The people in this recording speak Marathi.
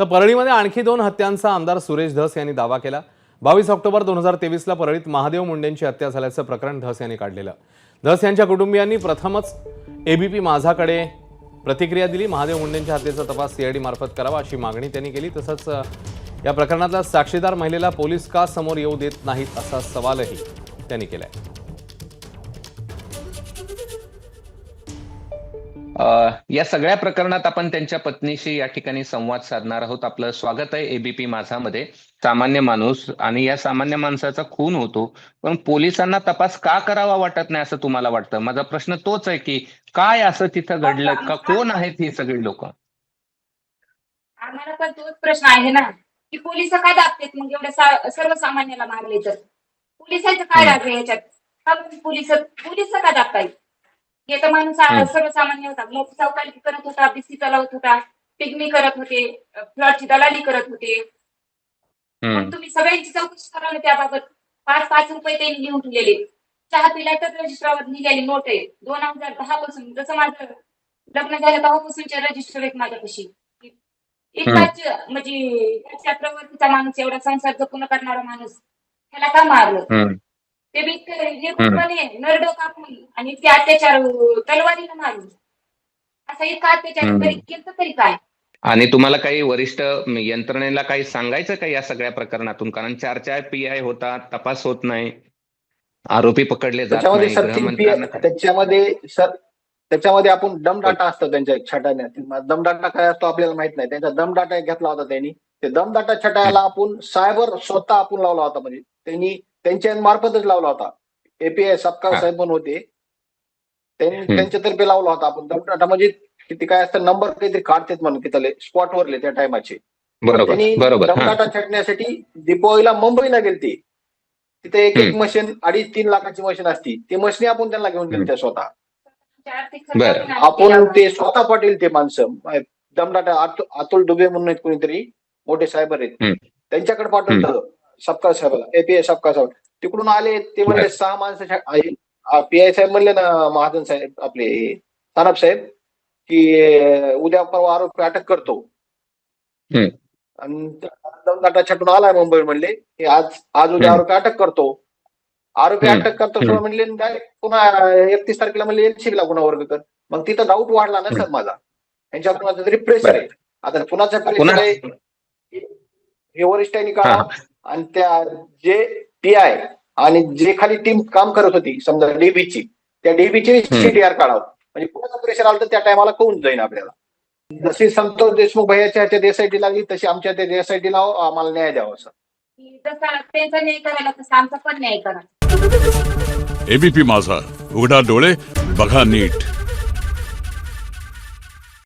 तर परळीमध्ये आणखी 2 हत्यांचा आमदार सुरेश धस यांनी दावा केला। 22 ऑक्टोबर 2023 ला परळीत महादेव मुंडेंची हत्या झाल्याचं प्रकरण धस यांनी काढलेलं। धस यांच्या कुटुंबियांनी प्रथमच एबीपी माझाकडे प्रतिक्रिया दिली। महादेव मुंडेंच्या हत्येचा तपास सीआयडी मार्फत करावा अशी मागणी त्यांनी केली। तसंच या प्रकरणातला साक्षीदार महिलेला पोलीस का समोर येऊ देत नाहीत असा सवालही त्यांनी केलाय। या सगळ्या प्रकरणात आपण त्यांच्या पत्नीशी या ठिकाणी संवाद साधणार आहोत। आपलं स्वागत आहे एबीपी माझामध्ये। सामान्य माणूस आणि या सामान्य माणसाचा खून होतो, पण पोलिसांना तपास का करावा वाटत नाही असं तुम्हाला वाटतं? माझा प्रश्न तोच आहे की काय असं तिथं घडलं का? कोण आहेत ही सगळी लोक? आम्हाला पण तोच प्रश्न आहे ना की पोलिस काय दाबतात मग एवढ्या सर्वसामान्याला मारले तर पोलिसांचं काय राग आहे ह्याच्यात? का पोलिस का दाबतायत? हे तर माणूस सर्वसामान्य होता, मोठी चौकाली करत होता, बिस्की चालवत होता, पिगमी करत होते, प्लॉटची दलाली करत होते। मग तुम्ही सगळ्यांची चौकशी करा ना त्याबाबत। 5-5 रुपये त्यांनी लिहून ठेवलेले, चहा पिला तर रजिस्टरवर लिहिलेली नोट आहे 2010 पासून। जसं माझं लग्न झालं तेव्हापासूनचे रजिस्टर आहेत माझ्यापाशी। एकाच म्हणजे त्याच्या प्रवृत्तीचा माणूस, एवढा संसार जपून करणारा माणूस, त्याला का मारलं? ते बी निर्भयपणे नरडो कापून आणि ते अत्याचार तलवारीनं मारून असा इतका अत्याचार केलं तरी काय? आणि तुम्हाला काही वरिष्ठ यंत्रणेला काही सांगायचं का या सगळ्या प्रकरणातून? कारण 4 PI होता, तपास होत नाही, आरोपी पकडले जात नाही, गृहमंत्र्यांना त्याच्यामध्ये आपण दम डाटा असतो त्यांच्या छटाने। दम डाटा काय असतो आपल्याला माहित नाही। त्यांचा दम डाटा घेतला होता त्यांनी। ते दम डाटा छटायला आपण सायबर स्वतः आपण लावला होता, म्हणजे त्यांनी त्यांच्या मार्फतच लावला होता। API सपकाळ साहेब पण होते, त्यांनी त्यांच्यातर्फे लावला होता आपण दम डाटा। म्हणजे किती काय असतं, नंबर काहीतरी काढतात म्हणून तिथले स्पॉट वरले त्या टायमाचे। त्यांनी दम डाटा छाटण्यासाठी दीपावलीला मुंबईला गेलते। तिथे एक मशीन 2.5-3 लाखाची मशीन असती, ती मशीन आपण त्यांना घेऊन दिली स्वतः। आपण ते स्वतः पाटील ते माणसं दमडाटा अतुल डुबे म्हणून कोणीतरी मोठे साहेबर आहेत, त्यांच्याकडे पाठवलं सपकाळ साहेबाला। API सपकाळ साहेब तिकडून आले, ते म्हणले 6 माणसं। PI साहेब म्हणले ना, महाजन साहेब आपले सानप साहेब, की उद्या परवा आरोपी अटक करतो। आणि दमडाटा छाटून आलाय मुंबई, म्हणले की आज उद्या आरोपी अटक करतो। आरोपी अटक करतो म्हणले, पुन्हा 31 तारखेला म्हणले एलसीबीला गुन्हा वर्ग कर। मग तिथं डाऊट वाढला ना सर माझा, यांच्या कुणाचं तरी प्रेशर आहे। आता कुणाचं प्रेशर आहे हे वरिष्ठांनी काढा। आणि त्या जे PI आणि जे खाली टीम काम करत होती समजा डीबीची, त्या डीबीची CTR काढावं, म्हणजे कुणाचं प्रेशर आलं तर त्या टायमाला कळून जाईल आपल्याला। जशी संतोष देशमुख भैयाच्या ह्याच्यात SIT लागली, तशी आमच्या त्या SIT लाव, आम्हाला न्याय द्यावा सर। त्यांचा न्याय करायला तसं आमचा पण न्याय करा। एबीपी माझा, उघडा डोळे बघा नीट।